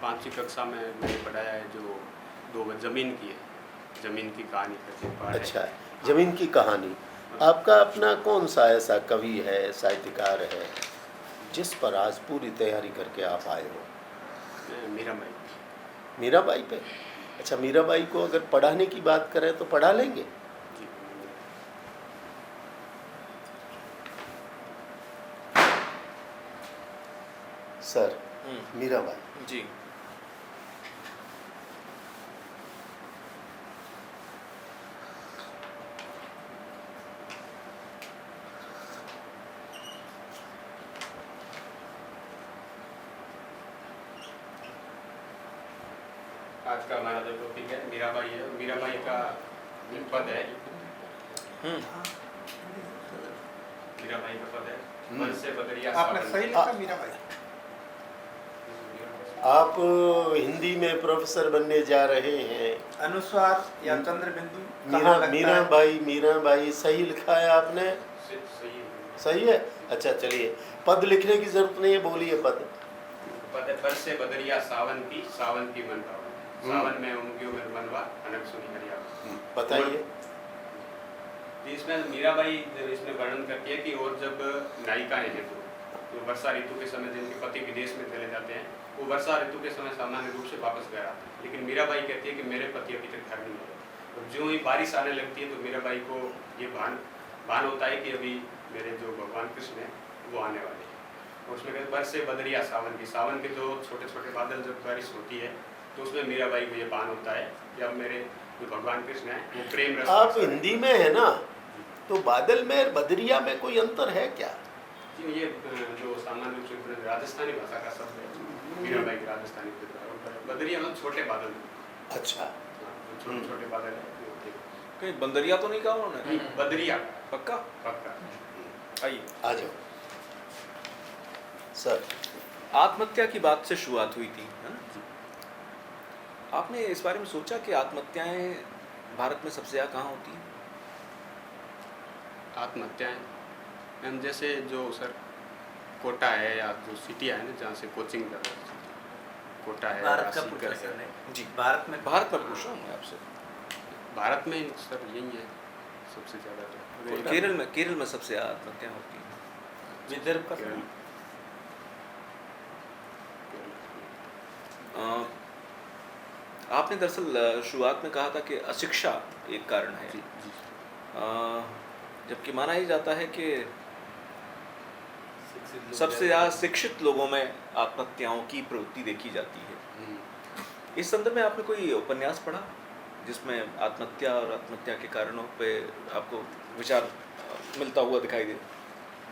5वीं कक्षा में मैंने पढ़ाया है जो 2 ज़मीन की है, ज़मीन की कहानी करके पढ़ा है। अच्छा, जमीन की कहानी। आपका अपना कौन सा ऐसा कवि है, साहित्यकार है, जिस पर आज पूरी तैयारी करके आप आए हो? मीराबाई। मीराबाई पे? अच्छा, मीराबाई को अगर पढ़ाने की बात करें तो पढ़ा लेंगे? जी। सर, मीराबाई। जी। आज का हमारा जो टॉपिक है मीराबाई है। मीराबाई का एक पद है, मीराबाई का पद है, मन से बदरिया आपने सावन। सही लिखा मीराबाई। आप हिंदी में प्रोफेसर बनने जा रहे हैं। अनुस्वार या चंद्र बिंदु कहाँ लगता है? मीराबाई सही लिखा है आपने? सही है। सही है। अच्छा, चलिए, पद लिखने की जरूरत नहीं है, बोलिए पद। पद है, बरस से बदरिया सावन की मन पावन। सावन में उमगियो में मनवा अनक सुनी हरिया। बताइए। इसमें मीराबाई इसमें वर्णन करती है कि और जब नायिकाएं हैं तो वर्षा ऋतु के समय जिनके पति विदेश में चले जाते हैं, वो वर्षा ऋतु के समय सामान्य रूप से वापस घर आते हैं, लेकिन मीराबाई कहती है कि मेरे पति अभी तक घर नहीं आए। और जो ही बारिश आने लगती है तो मीराबाई को ये भान होता है कि अभी मेरे जो भगवान कृष्ण हैं वो आने वाले हैं। और उसमें कहते बरस से बदरिया सावन के जो छोटे छोटे बादल जब बारिश होती है तो उसमें मीराबाई को ये भान होता है कि अब मेरे जो भगवान कृष्ण हैं वो प्रेम रस। आप हिंदी में है ना, तो बादल में बदरिया में कोई अंतर है क्या? ये जो सामान्य रूप से राजस्थानी भाषा का शब्द है, मीराबाई की राजस्थानी बदरिया मतलब छोटे बादल। अच्छा, छोटे छोटे बादल है। कहीं बंदरिया तो नहीं कहा उन्होंने? बदरिया पक्का? पक्का। आइए, आ जाओ सर। आत्महत्या की बात से शुरुआत हुई थी, है ना? आपने इस बारे में सोचा कि आत्महत्याएं भारत में सबसे ज़्यादा कहाँ होती हैं? आत्महत्याएं मैम जैसे जो सर कोटा है या जो सिटियाँ है ना जहाँ से कोचिंग कर रहे हैं, कोटा है, भारत का सीकर पूछा है। सर ने। जी, भारत में भारत पर पूछ रहा हूँ मैं आपसे। भारत में सर यही है सबसे ज़्यादा। तो केरल में सबसे ज़्यादा आत्महत्याएं होती हैं। विदर्भ का केरल। आपने दरअसल शुरुआत में कहा था कि अशिक्षा एक कारण है, जी जी। जबकि माना ही जाता है कि सबसे ज़्यादा शिक्षित लोगों में आत्महत्याओं की प्रवृत्ति देखी जाती है। इस संदर्भ में आपने कोई उपन्यास पढ़ा जिसमें आत्महत्या और आत्महत्या के कारणों पे आपको विचार मिलता हुआ दिखाई दे?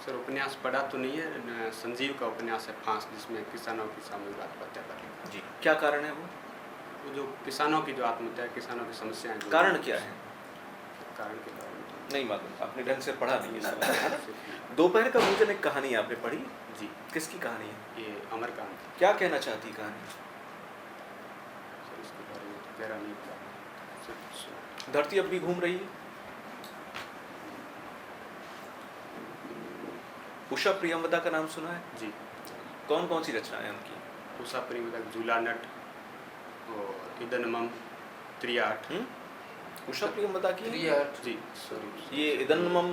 सर उपन्यास पढ़ा तो नहीं है, संजीव का उपन्यास है फांस, जिसमें किसानों की सामूहिक आत्महत्या कर ली। जी, क्या कारण है वो? वो जो किसानों की जो आत्महत्या है, किसानों की समस्याएं जो कारण क्या है? कारण के बारे में नहीं मालूम, आपने ढंग से पढ़ा नहीं है समझ में। दोपहर का भोजन एक कहानी आपने पढ़ी, जी। किसकी कहानी है? ये अमरकांत। क्या कहना चाहती कहानी? सर इसके बारे में तो गहरा नहीं पता सर। धरती अब भी घूम रही है। उषा प्रियंवदा का नाम सुना है? जी। कौन कौन सी रचना है उनकी? उषा प्रेमवदा, झूला नट और इदनमम, त्रियाट। उषा प्रियंवदा की जी सॉरी, ये इदनमम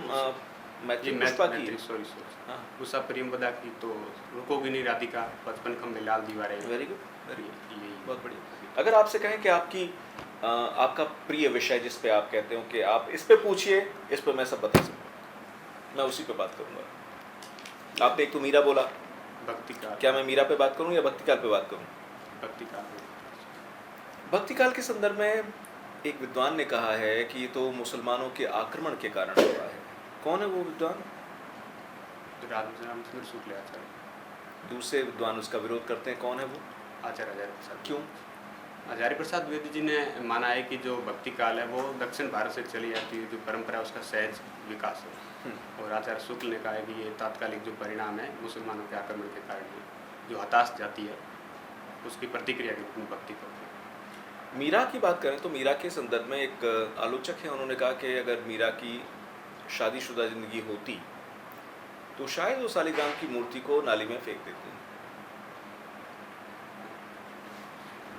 मैत्री पुष्पा की। सॉरी हाँ, उषा प्रेमवदा की तो रुकोगी नहीं राधिका, 55 खंबे लाल दीवारें। वेरी गुड, वेरी गुड, यही बहुत बढ़िया। अगर आपसे कहें कि आपका प्रिय विषय जिस पे आप कहते हो कि आप इस पे पूछिए, इस पे मैं सब बता सकूँ, मैं उसी पे बात करूँगा। आपने एक तो मीरा बोला, भक्ति काल। क्या मैं मीरा पे बात करूँ या भक्ति काल पे बात करूँ? भक्ति काल। भक्ति काल के संदर्भ में एक विद्वान ने कहा है कि ये तो मुसलमानों के आक्रमण के कारण हुआ है। कौन है वो विद्वान? रामचंद्र शुक्ल आचार्य। दूसरे विद्वान उसका विरोध करते हैं, कौन है वो? आचार्य आचार्य प्रसाद। क्यों? आचार्य प्रसाद द्विवेदी जी ने माना है कि जो भक्ति काल है वो दक्षिण भारत से चली आती है, जो परंपरा उसका सहज विकास है। और आचार्य शुक्ल ने कहा है कि ये तात्कालिक जो परिणाम है मुसलमानों के आक्रमण के कारण है, जो हताश जाती है उसकी प्रतिक्रिया के रूप में भक्ति करते हैं। मीरा की बात करें तो मीरा के संदर्भ में एक आलोचक है, उन्होंने कहा कि अगर मीरा की शादीशुदा जिंदगी होती तो शायद वो शालिग्राम की मूर्ति को नाली में फेंक देते।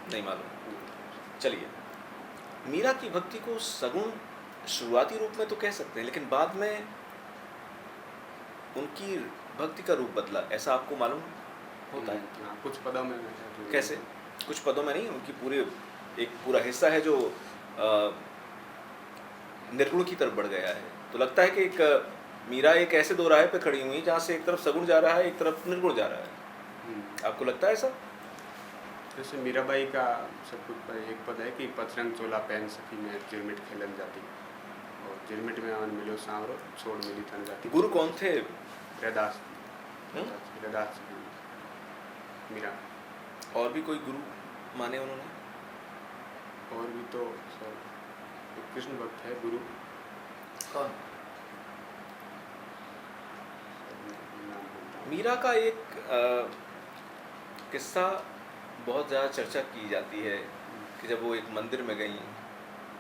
नहीं मालूम। चलिए, मीरा की भक्ति को सगुण शुरुआती रूप में तो कह सकते हैं, लेकिन बाद में उनकी भक्ति का रूप बदला, ऐसा आपको मालूम होता है? हाँ, कुछ पदों में कैसे? कुछ पदों में नहीं, उनकी पूरे एक पूरा हिस्सा है जो निर्गुण की तरफ बढ़ गया है। तो लगता है कि एक मीरा एक ऐसे दो राह पे खड़ी हुई जहाँ से एक तरफ सगुण जा रहा है, एक तरफ निर्गुण जा रहा है। आपको लगता है ऐसा? जैसे मीराबाई का सब कुछ पर एक पद है कि पथरंग चोला पहन सकी मैं जिरमिट खेलन जाती, और जिरमिट में आवन मिलो सांवरो छोड़ मिली थन जाती। गुरु कौन थे? रैदास रैदास मीरा। और भी कोई गुरु माने उन्होंने? और भी तो सर एक कृष्ण भक्त है गुरु, कौन? मीरा का एक किस्सा बहुत ज़्यादा चर्चा की जाती है कि जब वो एक मंदिर में गई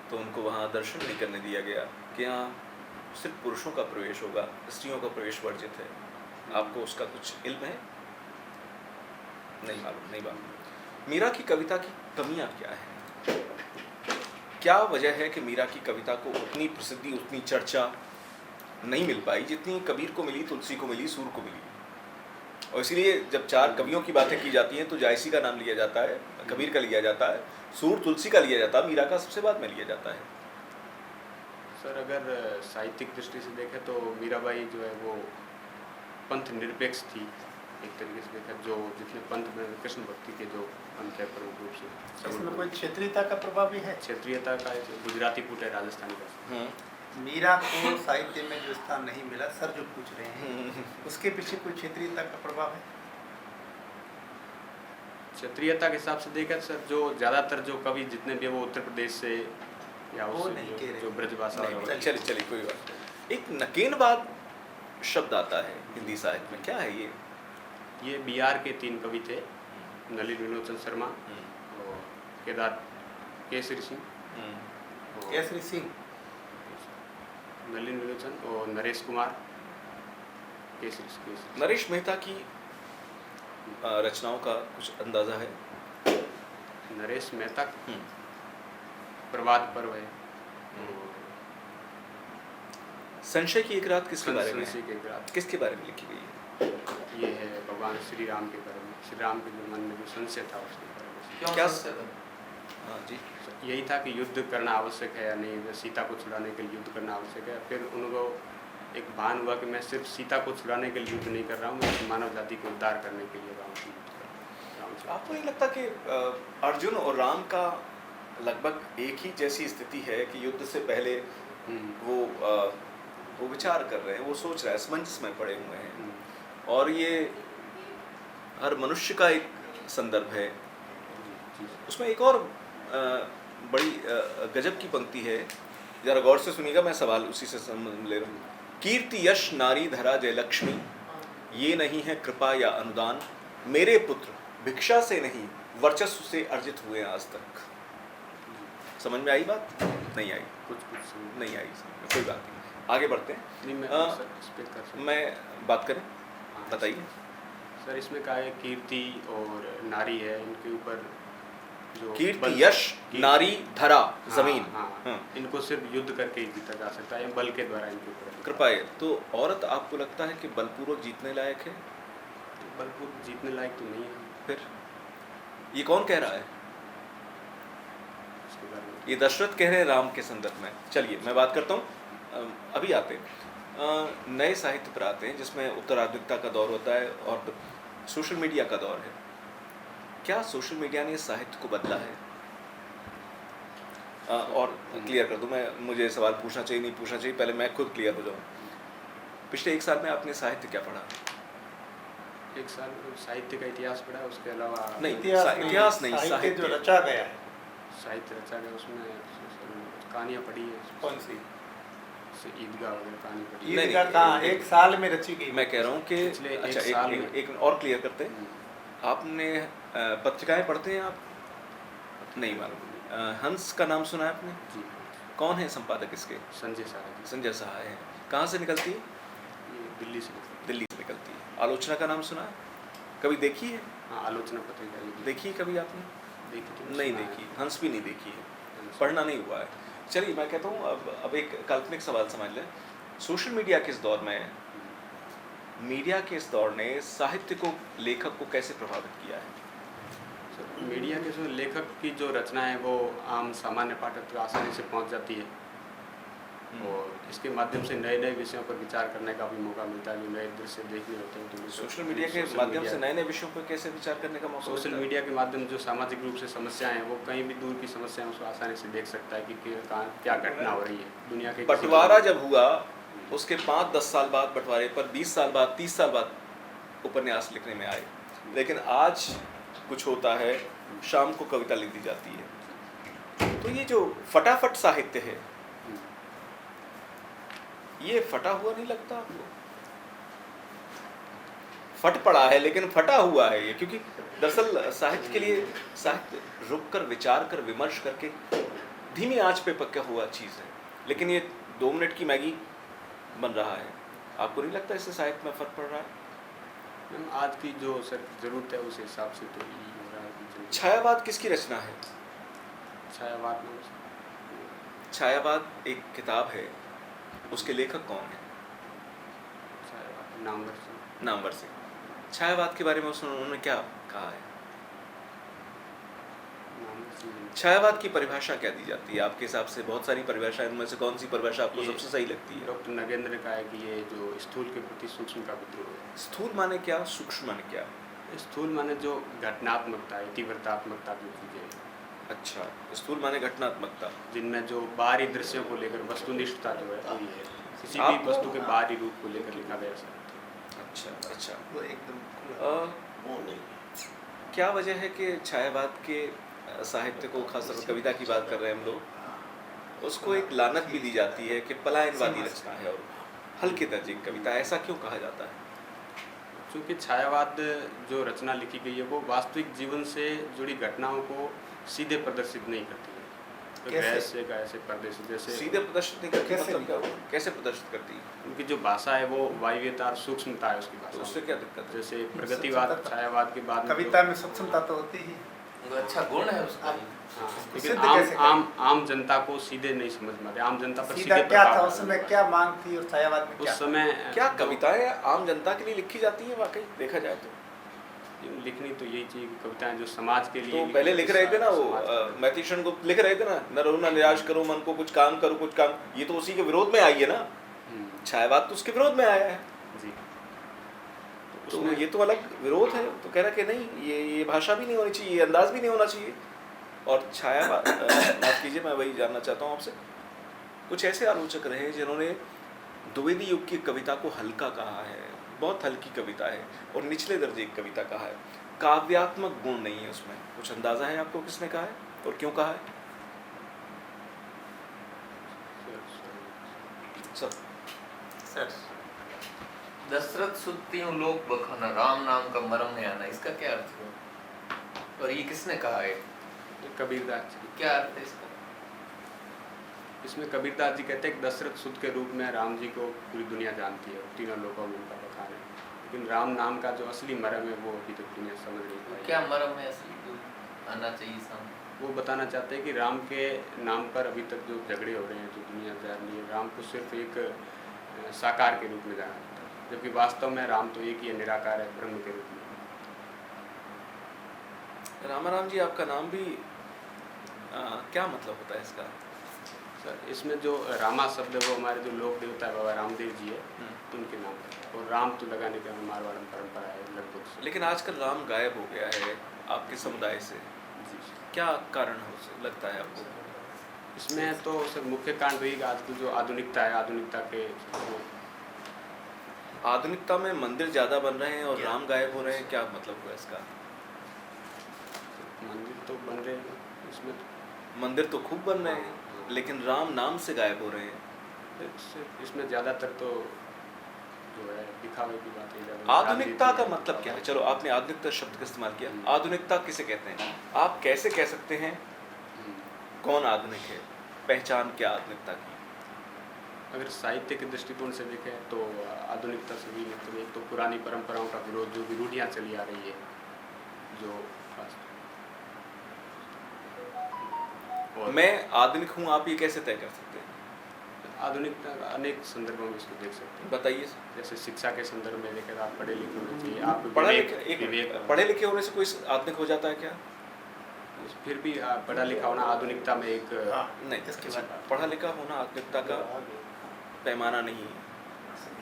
तो उनको वहाँ दर्शन नहीं करने दिया गया, कि यहाँ सिर्फ पुरुषों का प्रवेश होगा, स्त्रियों का प्रवेश वर्जित है। आपको उसका कुछ इल्म है? नहीं मालूम, नहीं मालूम। मीरा की कविता की कमियाँ क्या है? क्या वजह है कि मीरा की कविता को उतनी प्रसिद्धि, उतनी चर्चा नहीं मिल पाई जितनी कबीर को मिली, तुलसी को मिली, सूर को मिली? और इसीलिए जब चार कवियों की बातें की जाती हैं तो जायसी का नाम लिया जाता है, कबीर का लिया जाता है, सूर तुलसी का लिया जाता है, मीरा का सबसे बाद में लिया जाता है। सर अगर साहित्यिक दृष्टि से देखें तो मीराबाई जो है वो पंथ निरपेक्ष थी एक तरीके से देखा, जो जितने पंथ में कृष्ण भक्ति के जो पंथ है प्रमुख रूप से इसमें कोई क्षेत्रीयता का प्रभाव भी है? क्षेत्रीयता का गुजराती पुट है, राजस्थानी का। मीरा को साहित्य में जो स्थान नहीं मिला, सर जो पूछ रहे हैं, उसके पीछे कोई क्षेत्रीयता का प्रभाव है? क्षेत्रीयता के हिसाब से देखा सर, जो ज़्यादातर जो कवि जितने भी वो उत्तर प्रदेश से या वो उससे नहीं कह रहे। जो ब्रजभाषा और चलिए चलिए, कोई बात नहीं। एक नकेनवाद शब्द आता है हिंदी साहित्य में, क्या है ये? ये बिहार के 3 कवि थे, नलिन विलोचन शर्मा और केदार केसरी सिंह और केसरी सिंह, नलिन विलोचन और नरेश कुमार केसरी। नरेश मेहता की रचनाओं का कुछ अंदाजा है? नरेश मेहता प्रभात पर्व है, संशय की एक रात किसके बारे में है? संशय की एक रात किसके बारे में लिखी गई है? ये है भगवान श्री राम के बारे में, श्री राम के जो मन में जो संशय था उसके बारे में। क्यों क्या संशय था? हाँ जी। यही था कि युद्ध करना आवश्यक है या नहीं, सीता को छुड़ाने के लिए युद्ध करना आवश्यक है। फिर उनको एक भान हुआ कि मैं सिर्फ सीता को छुड़ाने के लिए युद्ध नहीं कर रहा हूँ, मैं मानव जाति को उद्धार करने के लिए राम से युद्ध कर रहा हूँ। आपको नहीं लगता कि अर्जुन और राम का लगभग एक ही जैसी स्थिति है कि युद्ध से पहले वो विचार कर रहे हैं, वो सोच रहे हैं, असमंजस में पड़े हुए हैं, और ये हर मनुष्य का एक संदर्भ है। उसमें एक और बड़ी गजब की पंक्ति है, जरा गौर से सुनिएगा, मैं सवाल उसी से ले रहा हूँ। कीर्ति यश नारी धरा जय लक्ष्मी, ये नहीं है कृपा या अनुदान, मेरे पुत्र भिक्षा से नहीं वर्चस्व से अर्जित हुए आज तक। समझ में आई बात? नहीं आई? कुछ नहीं आई समझ में, कोई बात नहीं, आगे बढ़ते हैं। नहीं, मैं सर इस पे कर सकता हूँ। मैं बात करें, हाँ, बताइए। सर इसमें क्या है, कीर्ति और नारी है, इनके ऊपर जो कीर्ति यश नारी धरा जमीन, हाँ, इनको सिर्फ युद्ध करके ही जीता जा सकता है, बल के द्वारा इनके ऊपर कृपा है। तो औरत आपको लगता है कि बलपूर्वक जीतने लायक है? बलपूर्वक जीतने लायक तो नहीं है। फिर ये कौन कह रहा है? इसके बारे में ये दशरथ कह रहे हैं राम के संदर्भ में। चलिए मैं बात करता हूँ, अभी आते हैं नए साहित्य पर आते हैं जिसमें उत्तराधुनिकता का दौर होता है और सोशल मीडिया का दौर है। क्या सोशल मीडिया ने साहित्य को बदला है? और क्लियर कर दूं, मुझे सवाल पूछना चाहिए नहीं पूछना चाहिए, पहले मैं खुद क्लियर हो जाऊं। पिछले 1 साल में आपने साहित्य क्या पढ़ा? 1 साल साहित्य का इतिहास पढ़ा, उसके अलावा नहीं, इतिहास नहीं, साहित्य जो रचा गया है। साहित्य रचा गया, उसमें कहानियाँ पढ़ी है। कौन सी? ईदगाह वगैरह कहानी पढ़ी। ईदगाह कहाँ 1 साल में रची गई? मैं कह रहा हूँ कि पिछले एक अच्छा, साल एक और क्लियर करते हैं। आपने पत्रिकाएं पढ़ते हैं आप? नहीं मालूम। हंस का नाम सुना है आपने? जी। कौन है संपादक इसके? संजय साहा जी। संजय साहा है। कहाँ से निकलती है? ये दिल्ली से निकली। दिल्ली से निकलती है। आलोचना का नाम सुना है? कभी देखी है? हाँ, आलोचना पत्रिका लिखी। देखी है कभी आपने? देखी तो नहीं सुना है। देखी, हंस भी नहीं देखी है, पढ़ना नहीं हुआ है। चलिए मैं कहता हूँ अब एक काल्पनिक सवाल समझ लें। सोशल मीडिया के इस दौर में, मीडिया के इस दौर ने साहित्य को, लेखक को कैसे प्रभावित किया है? मीडिया के जो लेखक की जो रचना है वो आम सामान्य पाठक तक आसानी से पहुंच जाती है और इसके माध्यम से नए नए विषयों पर विचार करने का भी मौका मिलता है, जो नए दृश्य देखने होते हैं। तो सोशल मीडिया के माध्यम से नए नए विषयों पर कैसे विचार करने का मौका सोशल मिलता है? मीडिया के माध्यम से जो सामाजिक रूप से समस्याएं हैं वो कहीं भी दूर की समस्याएं उसको आसानी से देख सकता है कि कहाँ क्या घटना हो रही है दुनिया के। बंटवारा जब हुआ उसके 5-10 साल बाद, बंटवारे पर 20 साल बाद, 30 साल बाद उपन्यास लिखने में आए। लेकिन आज कुछ होता है, शाम को कविता लिख दी जाती है। तो ये जो फटाफट साहित्य है, ये फटा हुआ नहीं लगता आपको? फट पड़ा है लेकिन फटा हुआ है ये, क्योंकि दरअसल साहित्य के लिए, साहित्य रुक कर, विचार कर, विमर्श करके धीमी आंच पे पका हुआ चीज़ है। लेकिन ये 2 मिनट की मैगी बन रहा है। आपको नहीं लगता इससे साहित्य में फर्क पड़ रहा है? मैम आज की जो सर जरूरत है उस हिसाब से तो यही हो रहा है। छायावाद किसकी रचना है? छायावाद में छायावाद एक किताब है, उसके लेखक कौन है? छायावाद नामवर सिंह। छायावाद के बारे में उन्होंने क्या कहा है? छायावाद की परिभाषा क्या दी जाती है आपके हिसाब से? बहुत सारी परिभाषाएं, उनमें से कौन सी परिभाषा आपको सबसे सही लगती है? डॉक्टर नगेंद्र ने कहा है कि ये जो स्थूल के प्रति सूक्ष्म का विद्रोह है। स्थूल माने क्या, सूक्ष्म माने क्या? स्थूल माने जो घटनात्मकता, इतिवृत्तात्मकता जो चीज़ें हैं। अच्छा, स्थूल माने घटनात्मकता, जिनमें जो बाहरी दृश्यों को लेकर वस्तुनिष्ठता जो है वही है, किसी भी आपको- वस्तु के बाहरी रूप को लेकर लिखा गया है। अच्छा अच्छा। वो एकदम खुला। क्या वजह है कि छायावाद के साहित्य को, खासतौर पर कविता की बात कर रहे हैं हम लोग, उसको एक लानत भी दी जाती है कि पलायनवादी रचना है और हल्के दर्जे की कविता, ऐसा क्यों कहा जाता है? क्योंकि छायावाद जो रचना लिखी गई है वो वास्तविक जीवन से जुड़ी घटनाओं को सीधे प्रदर्शित नहीं करती है, तो कैसे? रहस्य का ऐसे प्रदर्शित, जैसे सीधे प्रदर्शित नहीं करती, कैसे मतलब क्या हुआ? कैसे प्रदर्शित करती है? उनकी जो भाषा है वो वायव्यता और सूक्ष्मता है उसकी तो भाषा उससे में। क्या दिक्कत है? जैसे प्रगतिवाद, छायावाद के बाद कविता में सूक्ष्मता तो होती ही। वो अच्छा गुण है उसका। हाँ, सिद्ध लेकिन कैसे आम करें? आम जनता को सीधे नहीं समझ में आते, आम जनता पर सीधा सीधे क्या था प्रभाव उस समय, क्या मांग थी और छायावाद में क्या उस समय क्या कविताएं आम जनता के लिए लिखी जाती हैं वाकई देखा जाए तो? लिखनी तो यही चाहिए कि कविताएं जो समाज के लिए तो लिखी पहले लिख रहे थे ना वो समाज के लिए। मैथिशन को लिख रहे थे ना, न रहो न निराश करो मन को, कुछ काम करो कुछ काम, ये तो उसी के विरोध में आई है ना। छायावाद तो उसके विरोध में आया है, जी तो उसमें- ये तो अलग विरोध है। तो कह रहा कि नहीं, ये भाषा भी नहीं होनी चाहिए, ये अंदाज भी नहीं होना चाहिए। और छायावाद माफ कीजिए, मैं वही जानना चाहता हूँ आपसे, कुछ ऐसे आलोचक रहे जिन्होंने द्विवेदी युग की कविता को हल्का कहा है, बहुत हल्की कविता है, और निचले दर्जे की कविता कहा है, काव्यात्मक गुण नहीं है उसमें। कुछ अंदाजा है आपको किसने कहा है और क्यों कहा है? सब सर, दशरथ सुत्तियों लोक बखाना, राम नाम का मरम में आना, इसका क्या अर्थ है और ये किसने कहा है? कबीरदास जी, क्या अर्थ है इसका? इसमें कबीरदास जी कहते हैं कि दशरथ सुत के रूप में राम जी को पूरी दुनिया जानती है और तीनों लोगों में उनका बखान है, लेकिन राम नाम का जो असली मर्म है वो अभी तक दुनिया समझ नहीं पाई। क्या मरम है असली, तो आना चाहिए सामने। वो बताना चाहते हैं कि राम के नाम पर अभी तक जो झगड़े हो रहे हैं, जो दुनिया जान रही है, राम को सिर्फ एक साकार के रूप में जाना जाता है, जबकि वास्तव में राम तो एक ही है, निराकार है, ब्रह्म के रूप में। रामाराम जी, आपका नाम भी क्या मतलब होता है इसका? सर इसमें जो रामा शब्द है वो हमारे जो लोक देवता है बाबा रामदेव जी है, तो उनके नाम पर, और राम तो लगाने का मारवाड़ परंपरा है लगभग से। लेकिन आजकल राम गायब हो गया है आपके समुदाय से, जी। क्या कारण हो लगता है आपको? इसमें तो सर मुख्य कारण वही आजकल जो आधुनिकता है, आधुनिकता के आधुनिकता में मंदिर ज़्यादा बन रहे हैं और राम गायब हो रहे हैं, क्या मतलब हुआ इसका? मंदिर तो बन रहे हैं, इसमें तो मंदिर तो खूब बन रहे हैं, लेकिन राम नाम से गायब हो रहे हैं। इसमें ज़्यादातर तो जो है दिखावे की बात है ज़्यादा। आधुनिकता का मतलब क्या है? चलो, आपने आधुनिकता शब्द का इस्तेमाल किया, आधुनिकता किसे कहते हैं? आप कैसे कह सकते हैं कौन आधुनिक है? पहचान क्या आधुनिकता की? अगर साहित्य के दृष्टिकोण से देखें तो आधुनिकता से भी मतलब एक तो पुरानी परंपराओं का विरोध, जो विरूढ़ियाँ चली आ रही है, जो और मैं आधुनिक हूँ, आप ये कैसे तय कर सकते हैं? आधुनिकता का अनेक संदर्भों में इसको देख सकते हैं। बताइए। जैसे शिक्षा के संदर्भ में देखें तो आप पढ़े लिखे होने चाहिए, आप पढ़े लिखे होने से कोई आधुनिक हो जाता है क्या? फिर भी पढ़ा लिखा होना आधुनिकता में एक हाँ नहीं, इसके बाद पढ़ा लिखा होना आधुनिकता का पैमाना नहीं है।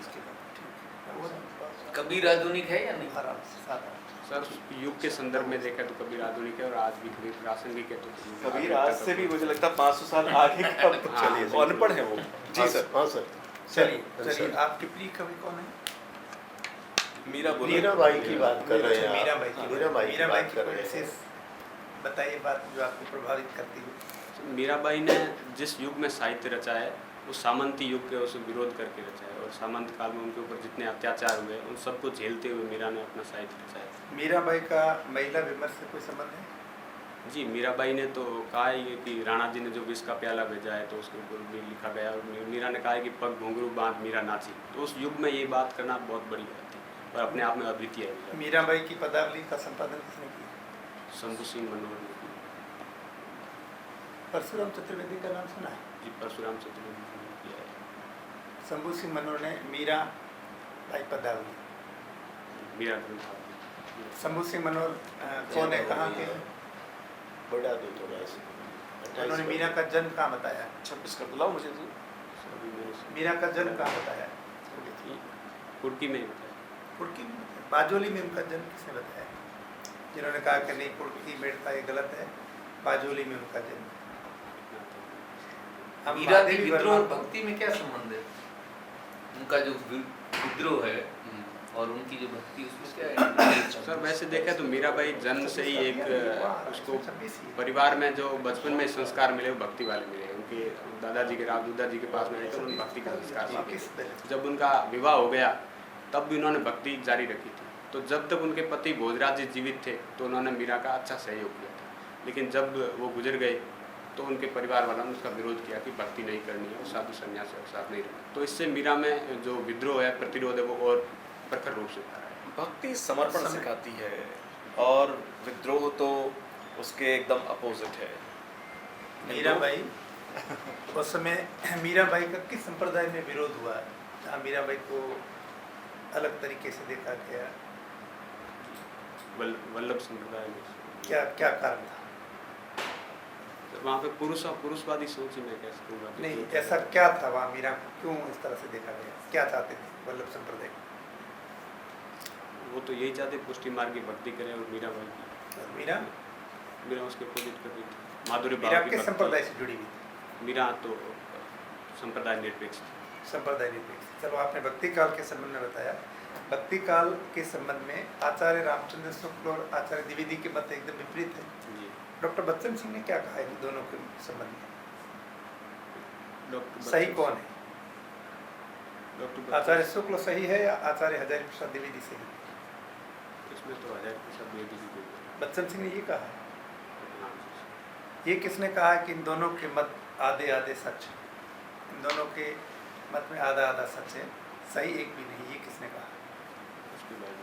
इसके बाद ठीक कबीर आधुनिक है या नहीं? आराम से सारा सर युग के संदर्भ में देखें तो कबीर आधुनिक है और आज भी कबीर प्रासंगिक है। तो कबीर आज से भी मुझे लगता है 500 साल आगे का चलिए, वो अनपढ़ है वो। जी सर। हाँ सर। चलिए आपके प्रिय कवि कौन है? मीराबाई की बात कर रहे हैं आप। मीराबाई की मीराबाई की मीराबाई बात की कर कोई रहे हैं। विशेष बताइए बात जो आपको प्रभावित करती हो। मीराबाई ने जिस युग में साहित्य रचा है वो सामंती युग के उसे विरोध करके रचा है और सामंत काल में उनके ऊपर जितने अत्याचार हुए उन सबको झेलते हुए मीरा ने अपना साहित्य रचा है। मीराबाई का महिला विमर्श से कोई संबंध है? जी, मीराबाई ने तो कहा है कि राणा जी ने जो विष का प्याला भेजा है तो उसके ऊपर भी लिखा गया और मीरा ने कहा है कि पग घुंघरू बांध मीरा नाची। तो उस युग में ये बात करना बहुत बड़ी बात थी और अपने आप में अद्वितीय है। मीराबाई की पदावली का संपादन किसने किया? शंभू सिंह मनोहर ने किया। परशुराम चतुर्वेदी का नाम सुना है? जी, परशुराम चतुर्वेदी ने किया है। शंभू सिंह मनोहर ने मीरा भाई पदावली। मीरा ग्रंथ शंभू सिंह मनोहर कौन है, कहाँ के? बढ़ा दो थोड़ा सा। उन्होंने मीरा का जन्म कहाँ बताया? 26 कर लाओ मुझे तो। मीरा का जन्म कहाँ बताया? कुर्की में ही बताया। कुर्की में बताया। बाजोली में उनका जन्म किसने बताया? जिन्होंने कहा कि नहीं कुर्की मेड़ता ये गलत है, बाजोली में उनका जन्म। हम मीरा की महादेवी विद्रोह और वर्मा- भक्ति में क्या संबंध है? उनका जो विद्रोह है और उनकी जो भक्ति उसमें क्या है? सर वैसे देखें तो मीराबाई जन्म से ही एक उसको परिवार में जो बचपन में संस्कार मिले वो भक्ति वाले मिले। उनके दादाजी के राजदूदा जी के पास में रहकर उन्होंने भक्ति का संस्कार सीखे। जब उनका विवाह हो गया तब भी उन्होंने भक्ति जारी रखी थी। तो जब तक उनके पति भोजराज जी जीवित थे तो उन्होंने मीरा का अच्छा सहयोग किया था, लेकिन जब वो गुजर गए तो उनके परिवार वालों ने उसका विरोध किया कि भक्ति नहीं करनी है और साधु संन्यास के साथ नहीं रहना। तो इससे मीरा में जो विद्रोह है, प्रतिरोध है, वो और प्रखर रूप से उभरा है। भक्ति समर्पण सिखाती है और विद्रोह तो उसके एकदम अपोजिट है। मीराबाई उस समय मीराबाई का किस संप्रदाय में विरोध हुआ जहाँ मीराबाई को अलग तरीके से देखा गया? वल्लभ संप्रदाय में क्या क्या कारण था? वहाँ पे पुरुषवादी सोच ही मैं कह सकूँगा। नहीं, ऐसा क्या था वहाँ मीरा को क्यों इस तरह से देखा गया? क्या चाहते थे वल्लभ संप्रदाय? वो तो यही चाहते पुष्टि मार्ग की भक्ति करें और मीराबाई की मीरा उसके अपोजिट कर रही थी। माधुरी मीरा बाबा की किस भक्ति। संप्रदाय से जुड़ी हुई थी? मीरा तो संप्रदाय निरपेक्ष थी। संप्रदाय निरपेक्ष। चलो आपने भक्ति काल के संबंध में बताया। भक्ति काल के संबंध में आचार्य रामचंद्र शुक्ल और आचार्य द्विवेदी के मत एकदम विपरीत है। जी, डॉक्टर बच्चन सिंह ने क्या कहा इन दोनों के संबंध में? डॉक्टर सही कौन है? डॉक्टर आचार्य शुक्ल सही है या आचार्य हजारी प्रसाद द्विवेदी सही है? इसमें तो हजारी प्रसाद द्विवेदी जी को। बच्चन सिंह ने ये कहा है। हाँ, ये किसने कहा है कि इन दोनों के मत आधे आधे सच है? इन दोनों के मत में आधा आधा सच है, सही एक भी नहीं। ये किसने कहा? उसके बाद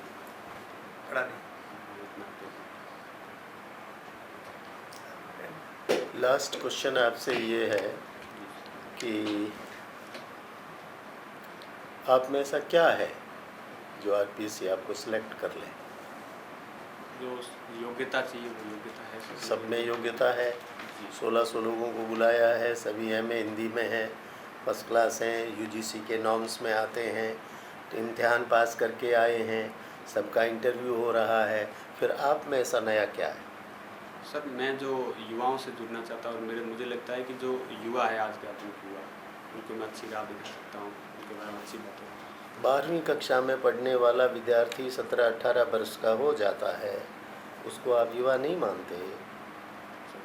पढ़ा नहीं। लास्ट क्वेश्चन आपसे ये है कि आप में ऐसा क्या है जो आरपीसी आपको सिलेक्ट कर ले? जो योग्यता चाहिए वो योग्यता है। सब में योग्यता है। 1600 लोगों को बुलाया है, सभी एमए हिंदी में हैं, फर्स्ट क्लास हैं, यूजीसी के नॉर्म्स में आते हैं, तो इम्तिहान पास करके आए हैं, सबका इंटरव्यू हो रहा है। फिर आप में ऐसा नया क्या है? सर मैं जो युवाओं से जुड़ना चाहता हूँ और मुझे लगता है कि जो युवा है आज के आधुनिक युवा, उनको मैं अच्छी राह दिखा सकता हूँ, उनके बारे में अच्छी बातें। 12वीं कक्षा में पढ़ने वाला विद्यार्थी 17-18 वर्ष का हो जाता है, उसको आप युवा नहीं मानते?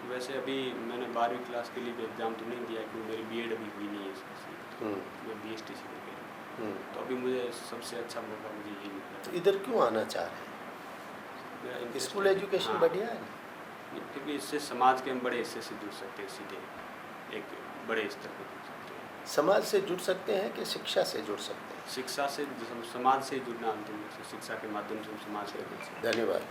वैसे अभी मैंने 12वीं क्लास के लिए भी एग्ज़ाम तो नहीं दिया क्योंकि मेरी बीएड अभी हुई नहीं है इसमें। मैं बीएसटीसी में गया, तो अभी मुझे सबसे अच्छा मौका मुझे यही मिला। तो इधर क्यों आना चाह रहे हैं? मेरा इंटरेस्ट स्कूल है। एजुकेशन हाँ, बढ़िया है। क्योंकि इससे समाज के हम बड़े हिस्से से जुड़ सकते हैं, सीधे एक बड़े स्तर पर जुड़ सकते हैं। समाज से जुड़ सकते हैं कि शिक्षा से जुड़ सकते हैं? शिक्षा से समाज से जुड़ना अंतिम है। शिक्षा के माध्यम से हम समाज से जुड़ सकते हैं। धन्यवाद।